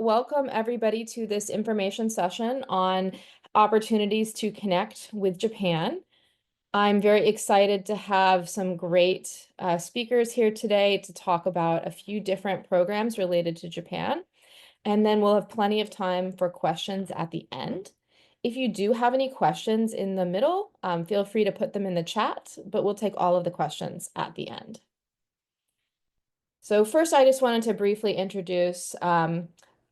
Welcome everybody to this information session on opportunities to connect with Japan. I'm very excited to have some great speakers here today to talk about a few different programs related to Japan. And then we'll have plenty of time for questions at the end. If you do have any questions in the middle, feel free to put them in the chat, but we'll take all of the questions at the end. So first, I just wanted to briefly introduce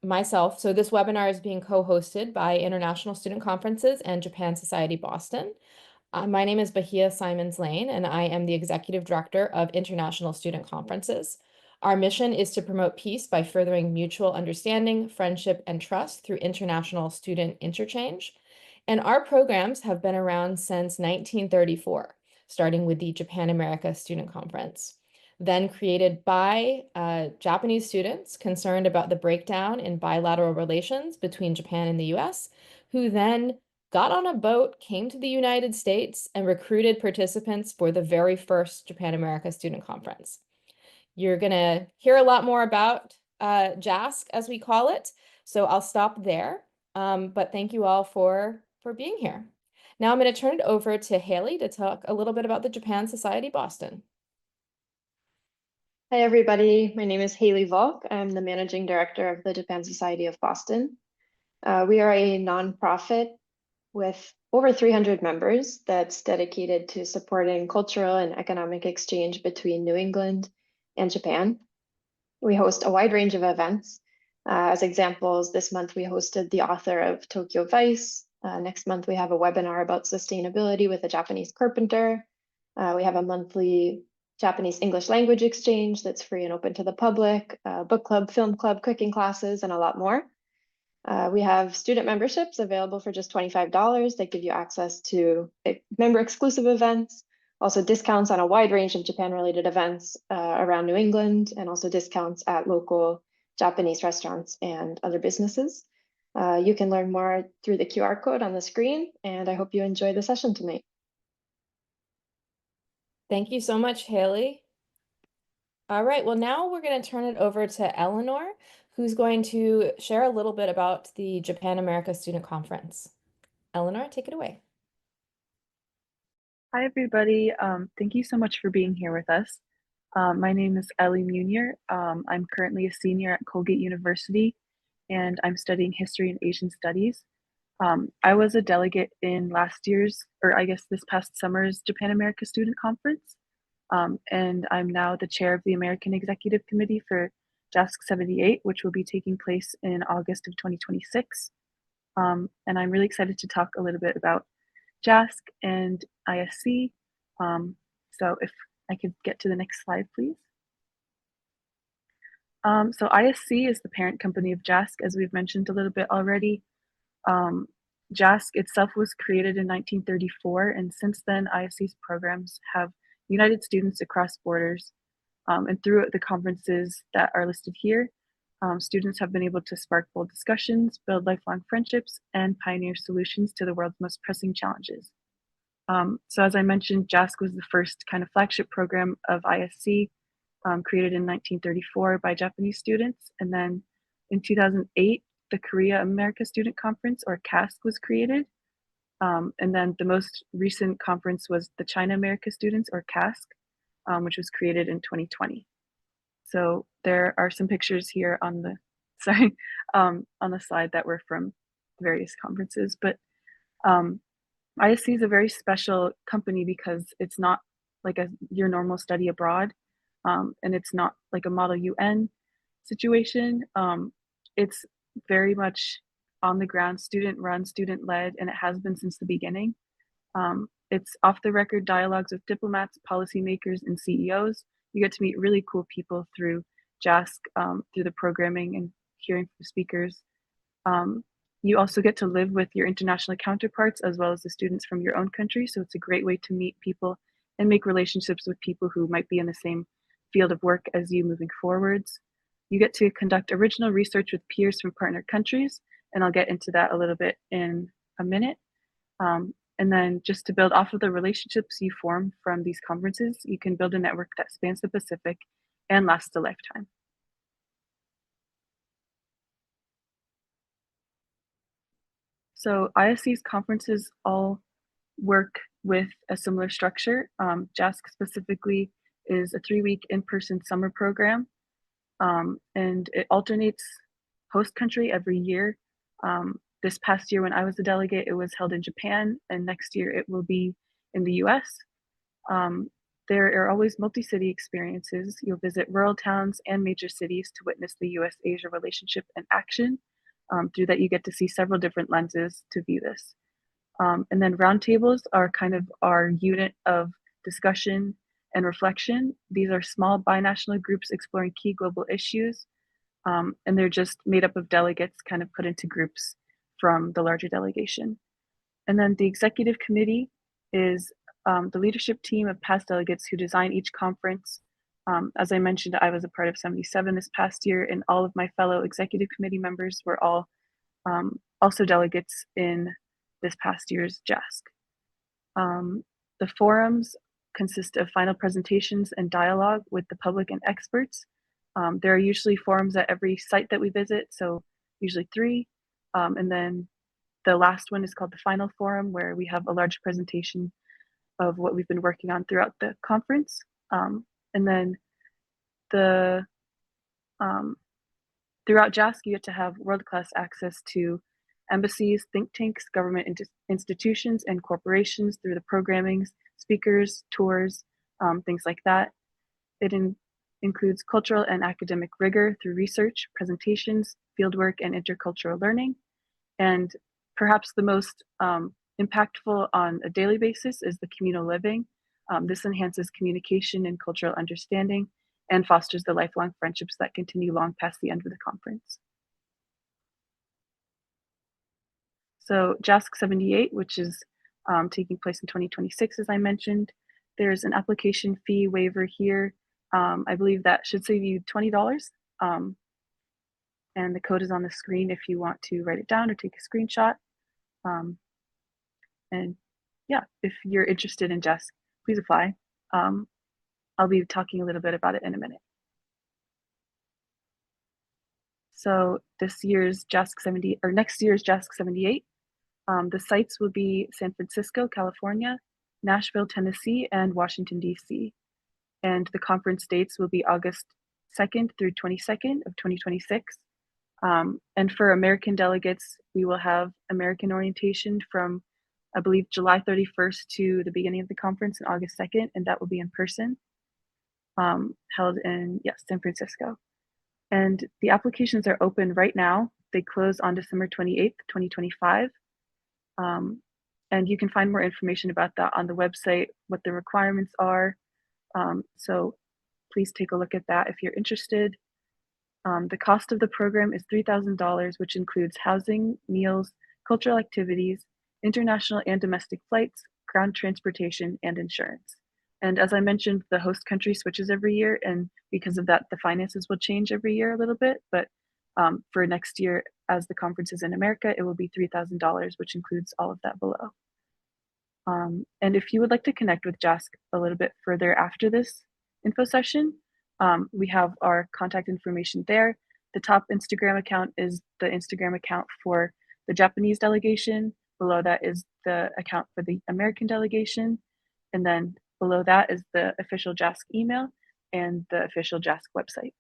myself. So this webinar is being co-hosted by International Student Conferences and Japan Society Boston. My name is Bahia Simons Lane, and I am the Executive Director of International Student Conferences. Our mission is to promote peace by furthering mutual understanding, friendship, and trust through international student interchange. And our programs have been around since 1934, starting with the Japan America Student Conference, then created by Japanese students concerned about the breakdown in bilateral relations between Japan and the US, who then got on a boat, came to the United States, and recruited participants for the very first Japan America Student Conference. You're going to hear a lot more about JASC, as we call it, so I'll stop there. But thank you all for being here. Now I'm going to turn it over to Haley to talk a little bit about the Japan Society Boston. Hi, everybody. My name is Haley Volk. I'm the Managing Director of the Japan Society of Boston. We are a nonprofit with over 300 members that's dedicated to supporting cultural and economic exchange between New England and Japan. We host a wide range of events. As examples, this month we hosted the author of Tokyo Vice. Next month we have a webinar about sustainability with a Japanese carpenter. We have a monthly Japanese English language exchange that's free and open to the public, book club, film club, cooking classes, and a lot more. We have student memberships available for just $25 that give you access to member exclusive events, also discounts on a wide range of Japan-related events around New England, and also discounts at local Japanese restaurants and other businesses. You can learn more through the QR code on the screen, and I hope you enjoy the session tonight. Thank you so much, Haley. All right, well, now we're going to turn it over to Eleanor, who's going to share a little bit about the Japan America Student Conference. Eleanor, take it away. Hi, everybody. Thank you so much for being here with us. My name is Ellie Munier. I'm currently a senior at Colgate University, and I'm studying history and Asian studies. I was a delegate in last year's, or I guess this past summer's Japan America Student Conference, and I'm now the chair of the American Executive Committee for JASC 78, which will be taking place in August of 2026. And I'm really excited to talk a little bit about JASC and ISC. So if I could get to the next slide, please. So ISC is the parent company of JASC, as we've mentioned a little bit already. JASC itself was created in 1934, and since then, ISC's programs have united students across borders. And through the conferences that are listed here, students have been able to spark bold discussions, build lifelong friendships, and pioneer solutions to the world's most pressing challenges. So as I mentioned, JASC was the first kind of flagship program of ISC, created in 1934 by Japanese students. And then in 2008, the Korea America Student Conference, or CASC, was created. And then the most recent conference was the China America Students, or CASC, which was created in 2020. So there are some pictures here on the on the slide that were from various conferences. But ISC is a very special company because it's not like your normal study abroad, and it's not like a Model UN situation. It's very much on the ground, student run, student led, and it has been since the beginning. It's off the record dialogues with diplomats, policymakers, and CEOs. You get to meet really cool people through JASC, through the programming and hearing from speakers. You also get to live with your international counterparts as well as the students from your own country. So it's a great way to meet people and make relationships with people who might be in the same field of work as you moving forwards. You get to conduct original research with peers from partner countries, and I'll get into that a little bit in a minute. And then just to build off of the relationships you form from these conferences, you can build a network that spans the Pacific and lasts a lifetime. So ISC's conferences all work with a similar structure. JASC specifically is a 3-week in-person summer program, and it alternates host country every year. This past year when I was a delegate, it was held in Japan, and next year it will be in the US. There are always multi-city experiences. You'll visit rural towns and major cities to witness the US-Asia relationship in action. Through that, you get to see several different lenses to view this. And then roundtables are kind of our unit of discussion and reflection. These are small binational groups exploring key global issues, and they're just made up of delegates kind of put into groups from the larger delegation. And then the executive committee is the leadership team of past delegates who design each conference. As I mentioned, I was a part of 77 this past year, and all of my fellow executive committee members were all also delegates in this past year's JASC. The forums consist of final presentations and dialogue with the public and experts. There are usually forums at every site that we visit, so usually 3. And then the last one is called the final forum, where we have a large presentation of what we've been working on throughout the conference. And then throughout JASC, you get to have world-class access to embassies, think tanks, government institutions, and corporations through the programmings, speakers, tours, things like that. It includes cultural and academic rigor through research, presentations, fieldwork, and intercultural learning. And perhaps the most impactful on a daily basis is the communal living. This enhances communication and cultural understanding and fosters the lifelong friendships that continue long past the end of the conference. So JASC 78, which is taking place in 2026, as I mentioned, there's an application fee waiver here. I believe that should save you $20. And the code is on the screen if you want to write it down or take a screenshot. And yeah, if you're interested in JASC, please apply. I'll be talking a little bit about it in a minute. So this year's JASC 70, or next year's JASC 78, the sites will be San Francisco, California, Nashville, Tennessee, and Washington, D.C. And the conference dates will be August 2nd through 22nd of 2026. And for American delegates, we will have American orientation from, I believe, July 31st to the beginning of the conference on August 2nd, and that will be in person, held in, yes, San Francisco. And the applications are open right now. They close on December 28th, 2025. And you can find more information about that on the website, what the requirements are. So please take a look at that if you're interested. The cost of the program is $3,000, which includes housing, meals, cultural activities, international and domestic flights, ground transportation, and insurance. And as I mentioned, the host country switches every year, and because of that, the finances will change every year a little bit. But for next year, as the conference is in America, it will be $3,000, which includes all of that below. And if you would like to connect with JASC a little bit further after this info session, we have our contact information there. The top Instagram account is the Instagram account for the Japanese delegation. Below that is the account for the American delegation. And then below that is the official JASC email and the official JASC website.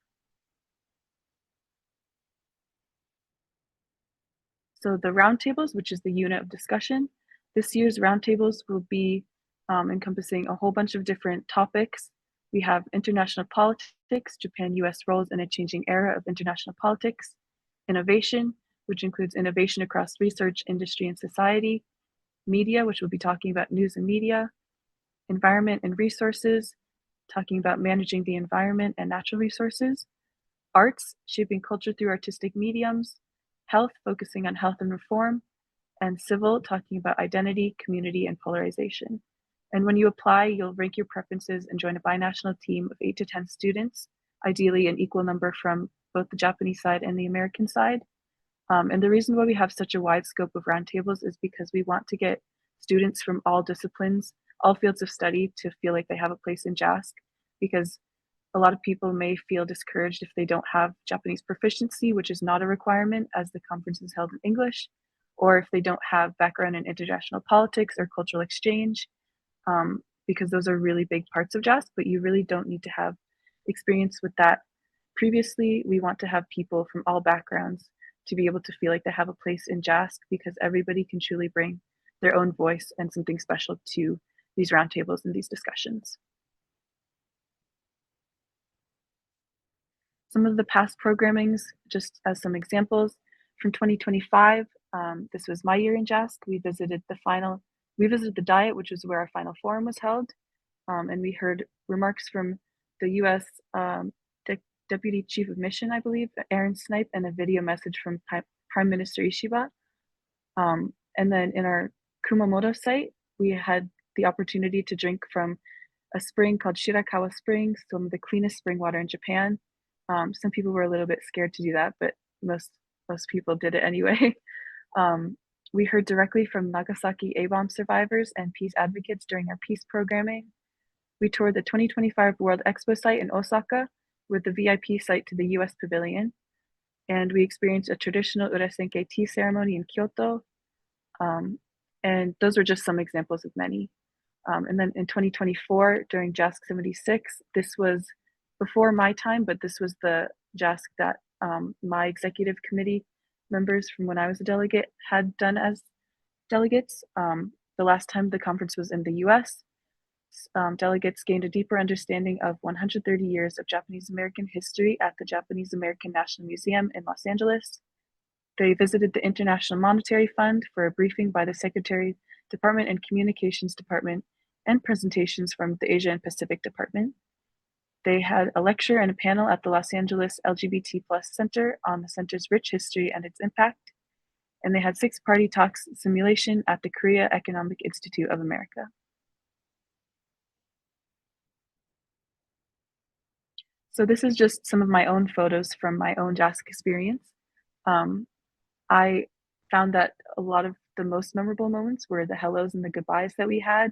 So the roundtables, which is the unit of discussion, this year's roundtables will be encompassing a whole bunch of different topics. We have international politics, Japan-US roles in a changing era of international politics, innovation, which includes innovation across research, industry, and society, media, which will be talking about news and media, environment and resources, talking about managing the environment and natural resources, arts, shaping culture through artistic mediums, health, focusing on health and reform, and civil, talking about identity, community, and polarization. And when you apply, you'll rank your preferences and join a binational team of 8 to 10 students, ideally an equal number from both the Japanese side and the American side. And the reason why we have such a wide scope of roundtables is because we want to get students from all disciplines, all fields of study to feel like they have a place in JASC, because a lot of people may feel discouraged if they don't have Japanese proficiency, which is not a requirement as the conference is held in English, or if they don't have background in international politics or cultural exchange, because those are really big parts of JASC, but you really don't need to have experience with that previously. We want to have people from all backgrounds to be able to feel like they have a place in JASC, because everybody can truly bring their own voice and something special to these roundtables and these discussions. Some of the past programmings, just as some examples, from 2025, this was my year in JASC. We visited the Diet, which is where our final forum was held, and we heard remarks from the U.S. Deputy Chief of Mission, I believe, Aaron Snipe, and a video message from Prime Minister Ishiba. And then in our Kumamoto site, we had the opportunity to drink from a spring called Shirakawa Springs, some of the cleanest spring water in Japan. Some people were a little bit scared to do that, but most people did it anyway. We heard directly from Nagasaki A-bomb survivors and peace advocates during our peace programming. We toured the 2025 World Expo site in Osaka with the VIP site to the US Pavilion. And we experienced a traditional Urasenke tea ceremony in Kyoto. And those were just some examples of many. And then in 2024, during JASC 76, this was before my time, but this was the JASC that my executive committee members from when I was a delegate had done as delegates. The last time the conference was in the US, delegates gained a deeper understanding of 130 years of Japanese American history at the Japanese American National Museum in Los Angeles. They visited the International Monetary Fund for a briefing by the Secretary, Department and Communications Department, and presentations from the Asia and Pacific Department. They had a lecture and a panel at the Los Angeles LGBT+ Center on the center's rich history and its impact. And they had 6 party talks simulation at the Korea Economic Institute of America. So this is just some of my own photos from my own JASC experience. I found that a lot of the most memorable moments were the hellos and the goodbyes that we had.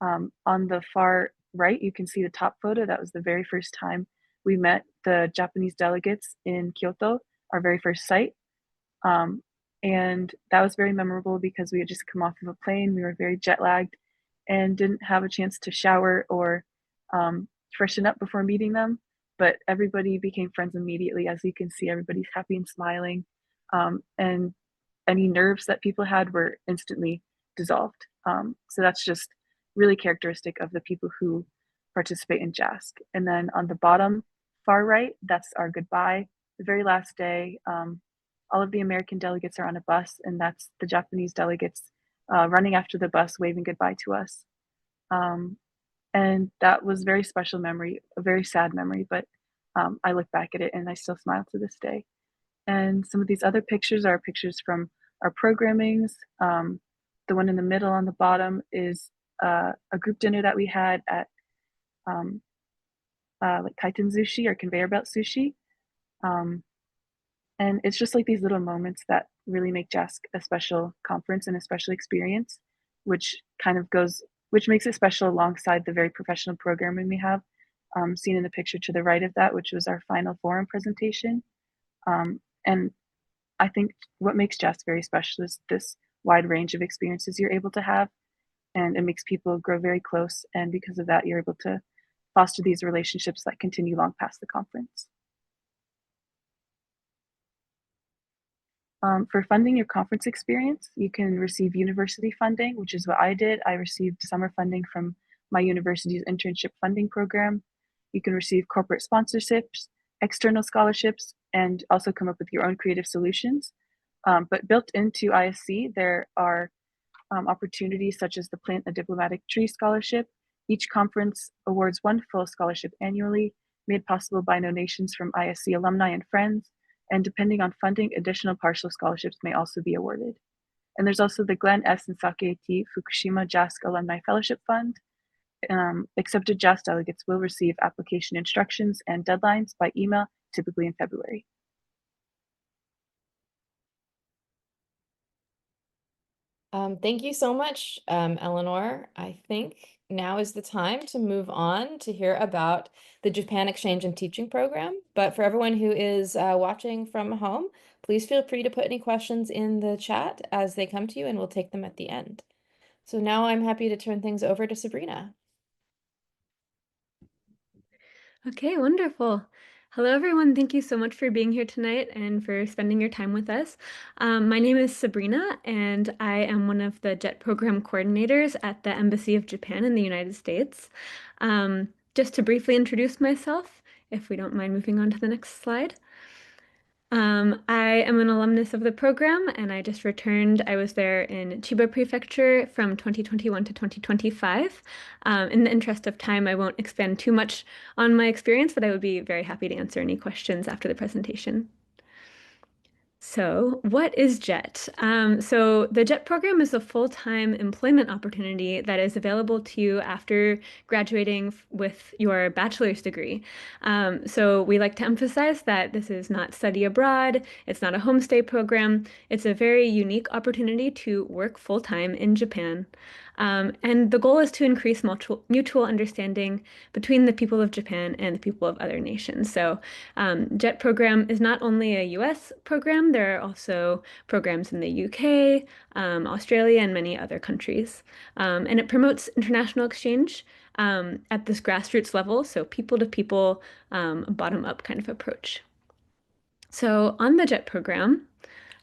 On the far right, you can see the top photo. That was the very first time we met the Japanese delegates in Kyoto, our very first site. And that was very memorable because we had just come off of a plane. We were very jet lagged and didn't have a chance to shower or freshen up before meeting them. But everybody became friends immediately. As you can see, everybody's happy and smiling. And any nerves that people had were instantly dissolved. So that's just really characteristic of the people who participate in JASC. And then on the bottom far right, that's our goodbye. The very last day, all of the American delegates are on a bus, and that's the Japanese delegates running after the bus, waving goodbye to us. And that was a very special memory, a very sad memory, but I look back at it and I still smile to this day. And some of these other pictures are pictures from our programmings. The one in the middle on the bottom is a group dinner that we had at like Kaiten Sushi or Conveyor Belt Sushi. And it's just like these little moments that really make JASC a special conference and a special experience, which makes it special alongside the very professional programming we have, seen in the picture to the right of that, which was our final forum presentation. And I think what makes JASC very special is this wide range of experiences you're able to have, and it makes people grow very close. And because of that, you're able to foster these relationships that continue long past the conference. For funding your conference experience, you can receive university funding, which is what I did. I received summer funding from my university's internship funding program. You can receive corporate sponsorships, external scholarships, and also come up with your own creative solutions. But built into ISC, there are opportunities such as the Plant a Diplomatic Tree Scholarship. Each conference awards one full scholarship annually, made possible by donations from ISC alumni and friends. And depending on funding, additional partial scholarships may also be awarded. And there's also the Glenn S. and Sake T. Fukushima JASC Alumni Fellowship Fund. Accepted JASC delegates will receive application instructions and deadlines by email, typically in February. Thank you so much, Eleanor. I think now is the time to move on to hear about the Japan Exchange and Teaching Program. But for everyone who is watching from home, please feel free to put any questions in the chat as they come to you, and we'll take them at the end. So now I'm happy to turn things over to Sabrina. Okay, wonderful. Hello, everyone. Thank you so much for being here tonight and for spending your time with us. My name is Sabrina, and I am one of the JET program coordinators at the Embassy of Japan in the United States. Just to briefly introduce myself, if we don't mind moving on to the next slide. I am an alumnus of the program, and I just returned. I was there in Chiba Prefecture from 2021 to 2025. In the interest of time, I won't expand too much on my experience, but I would be very happy to answer any questions after the presentation. So, what is JET? So, the JET program is a full-time employment opportunity that is available to you after graduating with your bachelor's degree. So, we like to emphasize that this is not study abroad, it's not a homestay program. It's a very unique opportunity to work full-time in Japan. And the goal is to increase mutual understanding between the people of Japan and the people of other nations. So, JET program is not only a US program, there are also programs in the UK, Australia, and many other countries. And it promotes international exchange at this grassroots level, so people to people, bottom up kind of approach. So, on the JET program,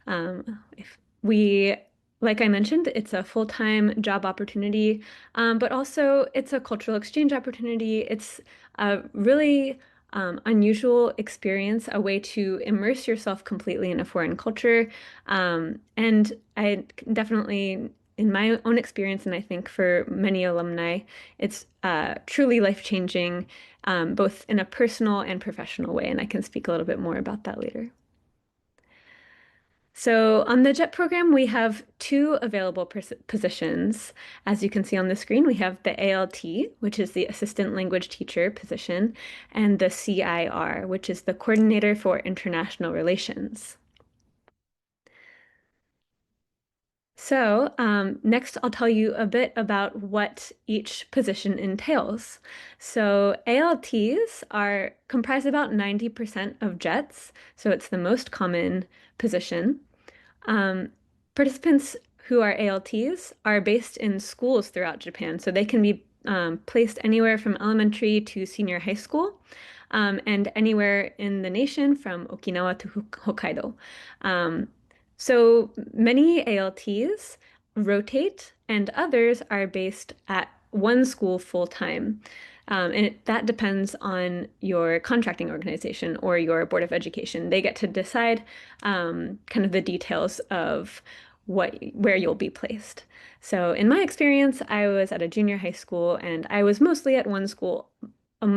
if we like I mentioned, it's a full-time job opportunity, but also it's a cultural exchange opportunity. It's a really unusual experience, a way to immerse yourself completely in a foreign culture. And I definitely, in my own experience, and I think for many alumni, it's truly life-changing, both in a personal and professional way. And I can speak a little bit more about that later. So on the JET program, we have two available positions. As you can see on the screen, we have the ALT, which is the Assistant Language Teacher position, and the CIR, which is the Coordinator for International Relations. So next, I'll tell you a bit about what each position entails. So ALTs comprise about 90% of JETs, so it's the most common position. Participants who are ALTs are based in schools throughout Japan, so they can be placed anywhere from elementary to senior high school, and anywhere in the nation from Okinawa to Hokkaido. So many ALTs rotate, and others are based at one school full time. And that depends on your contracting organization or your Board of Education. They get to decide kind of the details of where you'll be placed. So in my experience, I was at a junior high school, and I was mostly at one school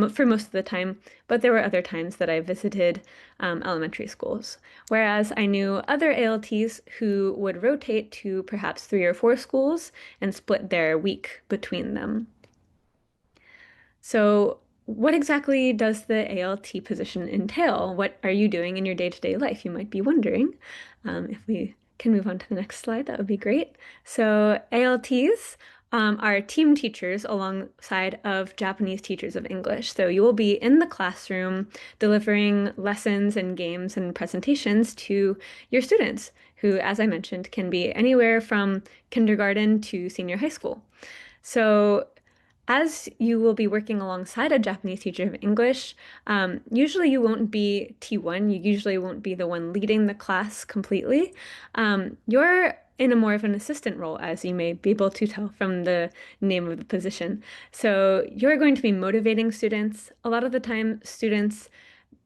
for most of the time, but there were other times that I visited elementary schools. Whereas I knew other ALTs who would rotate to perhaps 3 or 4 schools and split their week between them. So what exactly does the ALT position entail? What are you doing in your day-to-day life? You might be wondering. If we can move on to the next slide, that would be great. So ALTs are team teachers alongside of Japanese teachers of English. So you will be in the classroom delivering lessons and games and presentations to your students, who, as I mentioned, can be anywhere from kindergarten to senior high school. So as you will be working alongside a Japanese teacher of English, usually you won't be T1. You usually won't be the one leading the class completely. You're in a more of an assistant role, as you may be able to tell from the name of the position. So you're going to be motivating students. A lot of the time, students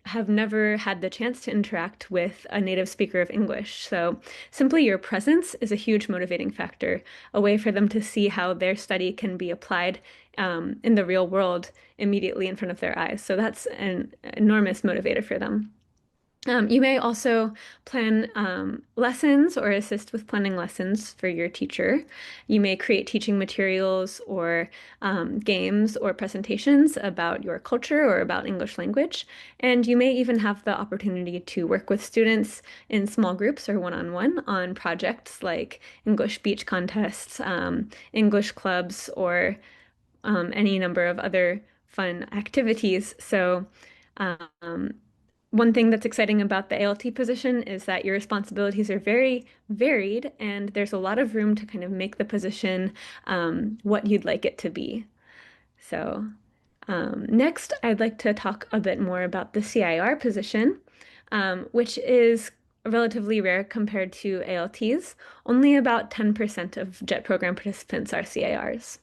have never had the chance to interact with a native speaker of English. So simply your presence is a huge motivating factor, a way for them to see how their study can be applied in the real world immediately in front of their eyes. So that's an enormous motivator for them. You may also plan lessons or assist with planning lessons for your teacher. You may create teaching materials or games or presentations about your culture or about English language. And you may even have the opportunity to work with students in small groups or one-on-one on projects like English speech contests, English clubs, or any number of other fun activities. So um, one thing that's exciting about the ALT position is that your responsibilities are very varied, and there's a lot of room to kind of make the position what you'd like it to be. So next, I'd like to talk a bit more about the CIR position, which is relatively rare compared to ALTs. Only about 10% of JET program participants are CIRs.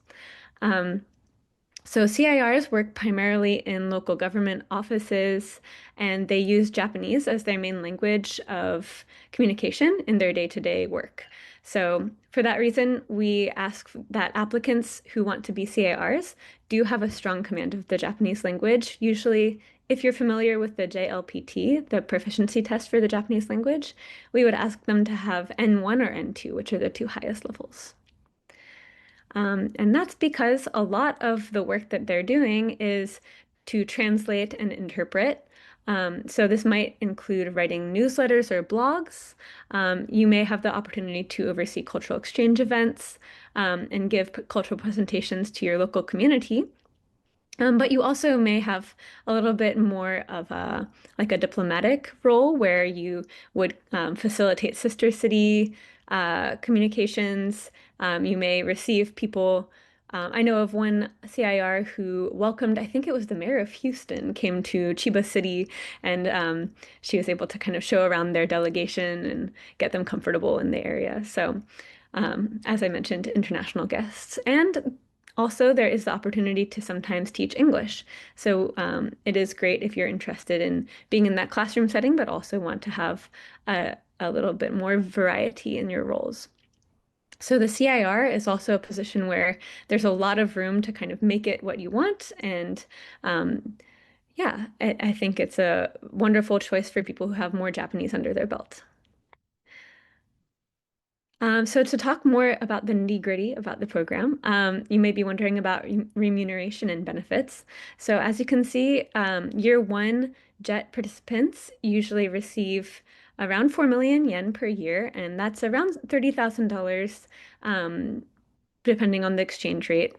So CIRs work primarily in local government offices, and they use Japanese as their main language of communication in their day-to-day work. So for that reason, we ask that applicants who want to be CIRs do have a strong command of the Japanese language. Usually, if you're familiar with the JLPT, the proficiency test for the Japanese language, we would ask them to have N1 or N2, which are the two highest levels. And that's because a lot of the work that they're doing is to translate and interpret. So this might include writing newsletters or blogs. You may have the opportunity to oversee cultural exchange events and give cultural presentations to your local community. But you also may have a little bit more of a like a diplomatic role where you would facilitate sister city communications. You may receive people. I know of one CIR who welcomed, I think it was the mayor of Houston, came to Chiba City, and she was able to kind of show around their delegation and get them comfortable in the area. So, as I mentioned, international guests. And also, there is the opportunity to sometimes teach English. So it is great if you're interested in being in that classroom setting, but also want to have a little bit more variety in your roles. So the CIR is also a position where there's a lot of room to kind of make it what you want. And yeah, I think it's a wonderful choice for people who have more Japanese under their belt. So to talk more about the nitty-gritty about the program, you may be wondering about remuneration and benefits. So as you can see, year one JET participants usually receive around 4 million yen per year, and that's around $30,000, depending on the exchange rate.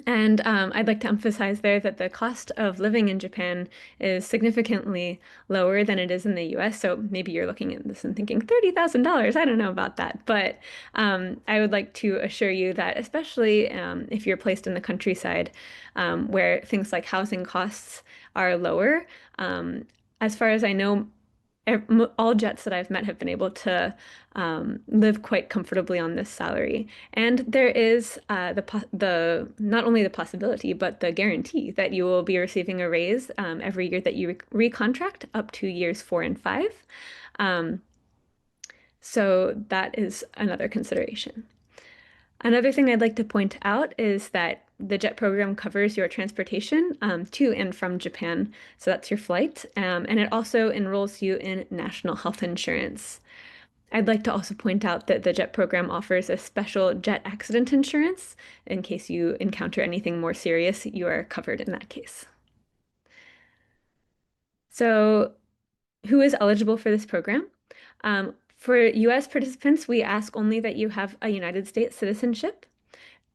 And I'd like to emphasize there that the cost of living in Japan is significantly lower than it is in the US. So maybe you're looking at this and thinking $30,000. I don't know about that. But I would like to assure you that, especially if you're placed in the countryside where things like housing costs are lower, as far as I know, all Jets that I've met have been able to live quite comfortably on this salary. And there is the not only the possibility, but the guarantee that you will be receiving a raise every year that you recontract up to years 4 and 5. So that is another consideration. Another thing I'd like to point out is that the JET program covers your transportation to and from Japan. So that's your flight. And it also enrolls you in national health insurance. I'd like to also point out that the JET program offers a special JET accident insurance. In case you encounter anything more serious, you are covered in that case. So who is eligible for this program? For US participants, we ask only that you have a United States citizenship,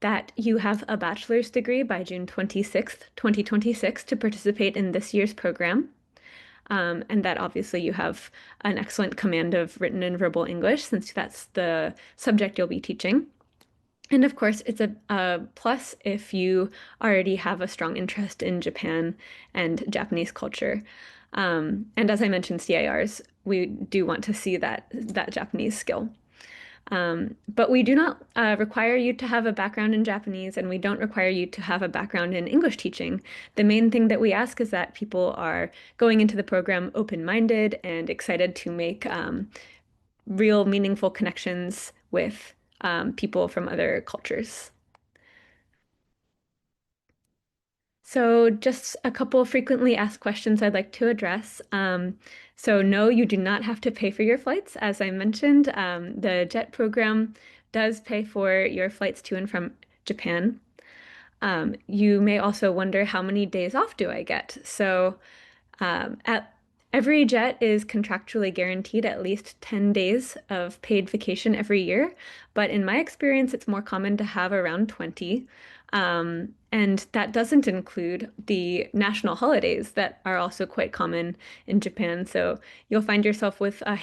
that you have a bachelor's degree by June 26th, 2026 to participate in this year's program, and that obviously you have an excellent command of written and verbal English since that's the subject you'll be teaching. And of course, it's a plus if you already have a strong interest in Japan and Japanese culture. And as I mentioned, CIRs, we do want to see that Japanese skill. But we do not require you to have a background in Japanese, and we don't require you to have a background in English teaching. The main thing that we ask is that people are going into the program open-minded and excited to make real meaningful connections with people from other cultures. So just a couple of frequently asked questions I'd like to address. So no, you do not have to pay for your flights. As I mentioned, the JET program does pay for your flights to and from Japan. You may also wonder, how many days off do I get? So at every jet is contractually guaranteed at least 10 days of paid vacation every year, but in my experience, it's more common to have around 20. And that doesn't include the national holidays that are also quite common in Japan. So you'll find yourself with a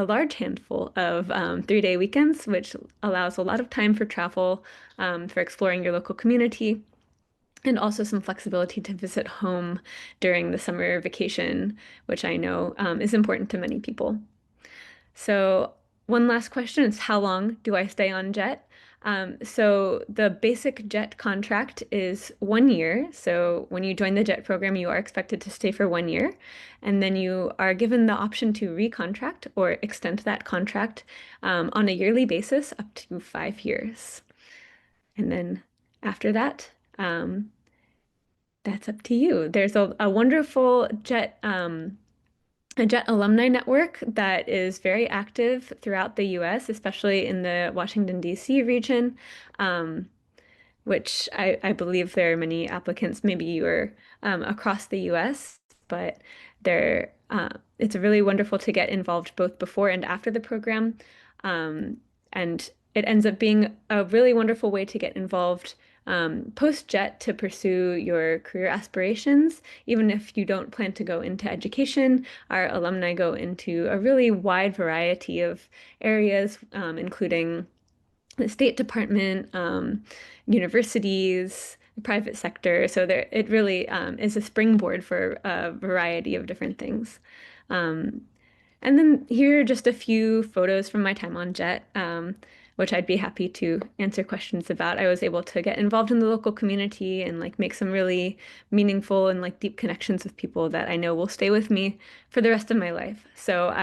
large handful of 3-day weekends, which allows a lot of time for travel, for exploring your local community, and also some flexibility to visit home during the summer vacation, which I know is important to many people. So one last question is, how long do I stay on JET? So the basic JET contract is 1 year. So when you join the JET program, you are expected to stay for 1 year, and then you are given the option to recontract or extend that contract on a yearly basis up to 5 years. And then after that, that's up to you. There's a wonderful a JET alumni network that is very active throughout the US, especially in the Washington, D.C. region, which I believe there are many applicants. Maybe you are across the US, but it's really wonderful to get involved both before and after the program. And it ends up being a really wonderful way to get involved post-JET to pursue your career aspirations. Even if you don't plan to go into education, our alumni go into a really wide variety of areas, including the State Department, universities, the private sector. So it really is a springboard for a variety of different things. And then here are just a few photos from my time on JET, which I'd be happy to answer questions about. I was able to get involved in the local community and like make some really meaningful and like deep connections with people that I know will stay with me for the rest of my life. So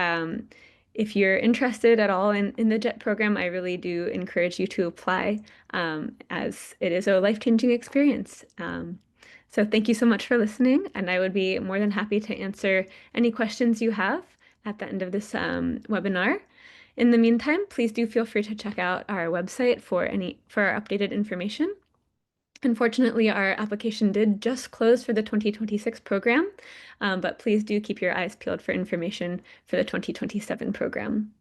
if you're interested at all in the JET program, I really do encourage you to apply, as it is a life-changing experience. So thank you so much for listening, and I would be more than happy to answer any questions you have at the end of this webinar. In the meantime, please do feel free to check out our website for our updated information. Unfortunately, our application did just close for the 2026 program, but please do keep your eyes peeled for information for the 2027 program.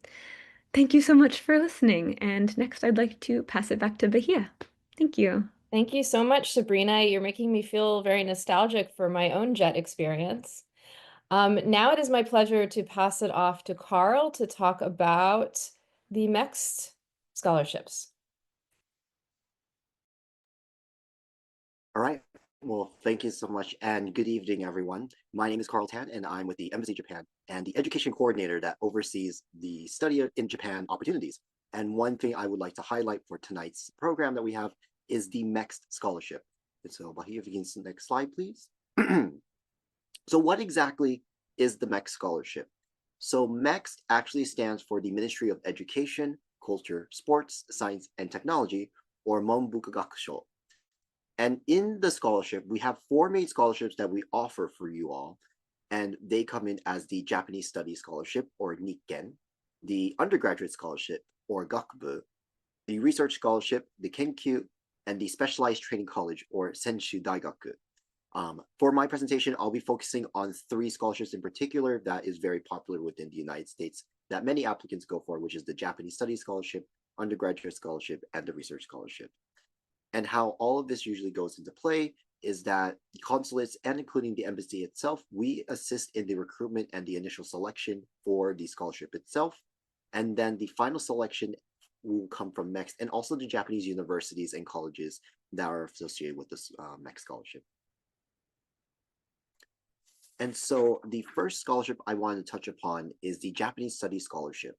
Thank you so much for listening, and next I'd like to pass it back to Bahia. Thank you. Thank you so much, Sabrina. You're making me feel very nostalgic for my own JET experience. Now it is my pleasure to pass it off to Carl to talk about the MEXT scholarships. All right. Well, thank you so much, and good evening, everyone. My name is Carl Tan, and I'm with the Embassy Japan and the education coordinator that oversees the study in Japan opportunities. And one thing I would like to highlight for tonight's program that we have is the MEXT scholarship. And so, Bahia, if you can see the next slide, please. So what exactly is the MEXT scholarship? So MEXT actually stands for the Ministry of Education, Culture, Sports, Science, and Technology, or Monbuku Gakusho. And in the scholarship, we have 4 main scholarships that we offer for you all. And they come in as the Japanese Studies Scholarship, or Nikken, the Undergraduate Scholarship, or Gakubu, the Research Scholarship, the Kenkyu, and the Specialized Training College, or Senshu Daigaku. For my presentation, I'll be focusing on 3 scholarships in particular that is very popular within the United States that many applicants go for, which is the Japanese Studies Scholarship, Undergraduate Scholarship, and the Research Scholarship. And how all of this usually goes into play is that the consulates, and including the embassy itself, we assist in the recruitment and the initial selection for the scholarship itself. And then the final selection will come from MEXT, and also the Japanese universities and colleges that are associated with this MEXT scholarship. And so the first scholarship I wanted to touch upon is the Japanese Studies Scholarship.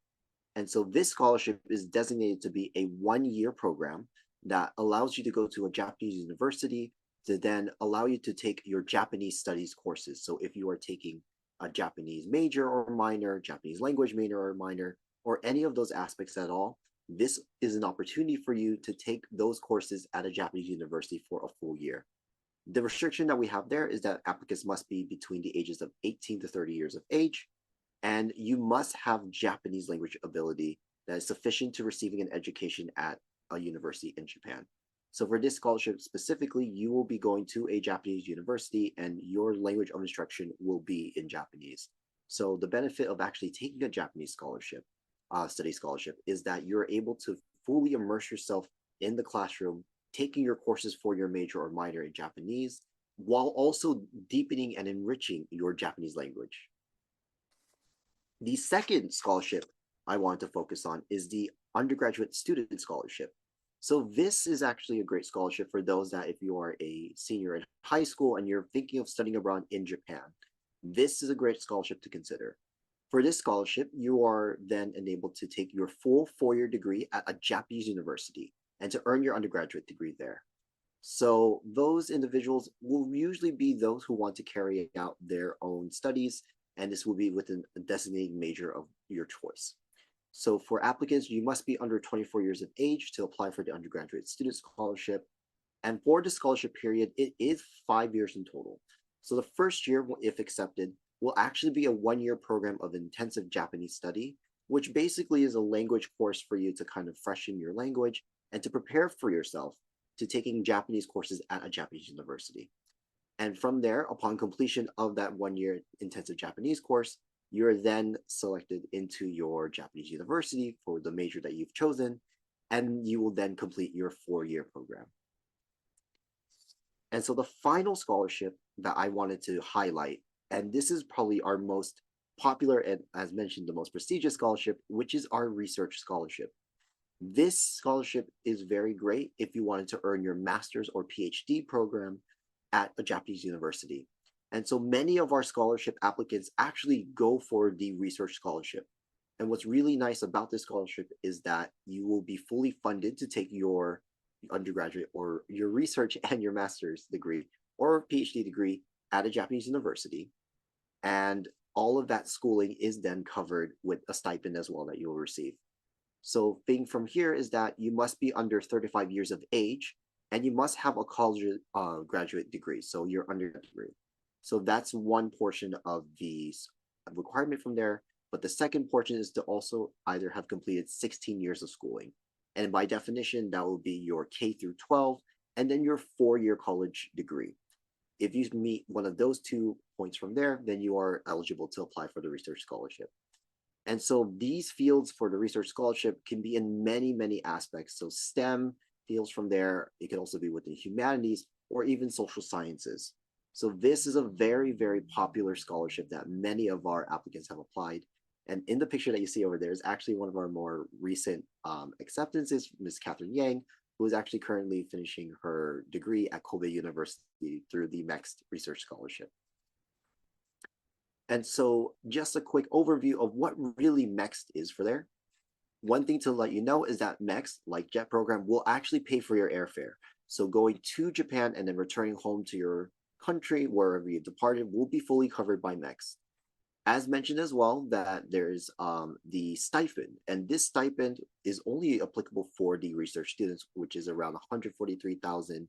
And so this scholarship is designated to be a 1-year program that allows you to go to a Japanese university to then allow you to take your Japanese studies courses. So if you are taking a Japanese major or minor, Japanese language major or minor, or any of those aspects at all, this is an opportunity for you to take those courses at a Japanese university for a full year. The restriction that we have there is that applicants must be between the ages of 18 to 30 years of age, and you must have Japanese language ability that is sufficient to receiving an education at a university in Japan. So for this scholarship specifically, you will be going to a Japanese university and your language of instruction will be in Japanese. So the benefit of actually taking a Japanese scholarship, study scholarship, is that you're able to fully immerse yourself in the classroom, taking your courses for your major or minor in Japanese, while also deepening and enriching your Japanese language. The second scholarship I wanted to focus on is the undergraduate student scholarship. So this is actually a great scholarship for those that if you are a senior in high school and you're thinking of studying abroad in Japan, this is a great scholarship to consider. For this scholarship, you are then enabled to take your full 4-year degree at a Japanese university and to earn your undergraduate degree there. So those individuals will usually be those who want to carry out their own studies, and this will be within a designated major of your choice. So for applicants, you must be under 24 years of age to apply for the undergraduate student scholarship. And for the scholarship period, it is 5 years in total. So the first year, if accepted, will actually be a 1-year program of intensive Japanese study, which basically is a language course for you to kind of freshen your language and to prepare for yourself to taking Japanese courses at a Japanese university. And from there, upon completion of that 1-year intensive Japanese course, you're then selected into your Japanese university for the major that you've chosen, and you will then complete your 4-year program. And so the final scholarship that I wanted to highlight, and this is probably our most popular and, as mentioned, the most prestigious scholarship, which is our research scholarship. This scholarship is very great if you wanted to earn your master's or PhD program at a Japanese university. And so many of our scholarship applicants actually go for the research scholarship. And what's really nice about this scholarship is that you will be fully funded to take your undergraduate or your research and your master's degree or PhD degree at a Japanese university. And all of that schooling is then covered with a stipend as well that you will receive. So thing from here is that you must be under 35 years of age and you must have a college graduate degree, so your undergraduate degree. So that's one portion of the requirement from there. But the second portion is to also either have completed 16 years of schooling. And by definition, that will be your K through 12 and then your 4-year college degree. If you meet one of those 2 points from there, then you are eligible to apply for the research scholarship. And so these fields for the research scholarship can be in many, many aspects. So STEM fields from there, it can also be within humanities or even social sciences. So this is a very, very popular scholarship that many of our applicants have applied. And in the picture that you see over there is actually one of our more recent acceptances, Ms. Catherine Yang, who is actually currently finishing her degree at Kobe University through the MEXT Research Scholarship. And so just a quick overview of what really MEXT is for there. One thing to let you know is that MEXT, like JET program, will actually pay for your airfare. So going to Japan and then returning home to your country, wherever you departed, will be fully covered by MEXT. As mentioned as well, that there's the stipend, and this stipend is only applicable for the research students, which is around $143,000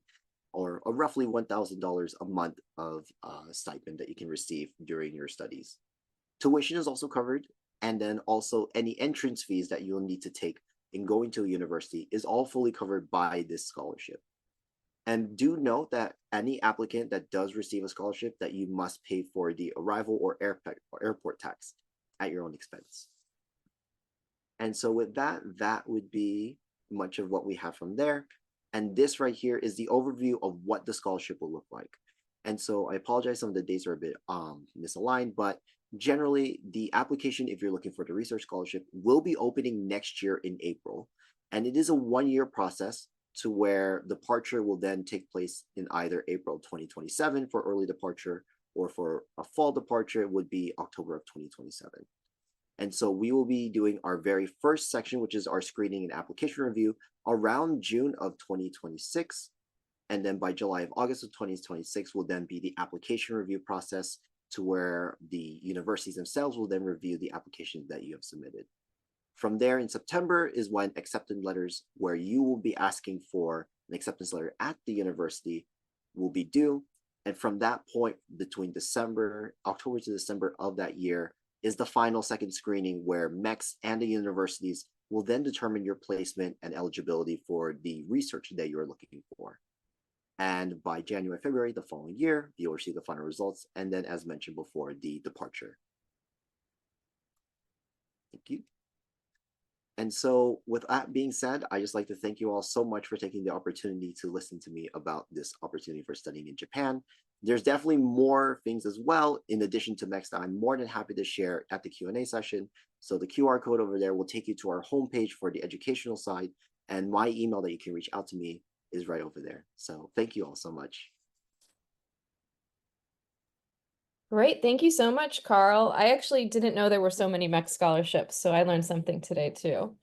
or roughly $1,000 a month of stipend that you can receive during your studies. Tuition is also covered, and then also any entrance fees that you'll need to take in going to a university is all fully covered by this scholarship. And do note that any applicant that does receive a scholarship that you must pay for the arrival or airport tax at your own expense. And so with that, that would be much of what we have from there. And this right here is the overview of what the scholarship will look like. And so I apologize, some of the dates are a bit misaligned, but generally the application, if you're looking for the research scholarship, will be opening next year in April. And it is a 1-year process to where departure will then take place in either April 2027 for early departure, or for a fall departure, it would be October of 2027. And so we will be doing our very first section, which is our screening and application review, around June of 2026. And then by July of August of 2026 will then be the application review process, to where the universities themselves will then review the application that you have submitted. From there in September is when acceptance letters, where you will be asking for an acceptance letter at the university, will be due. And from that point, between October to December of that year, is the final second screening where MEX and the universities will then determine your placement and eligibility for the research that you're looking for. And by January, February the following year, you'll receive the final results. And then, as mentioned before, the departure. Thank you. And so with that being said, I just like to thank you all so much for taking the opportunity to listen to me about this opportunity for studying in Japan. There's definitely more things as well, in addition to MEX, that I'm more than happy to share at the Q&A session. So the QR code over there will take you to our homepage for the educational side, and my email that you can reach out to me is right over there. So thank you all so much. Great. Thank you so much, Carl. I actually didn't know there were so many MEX scholarships, so I learned something today too.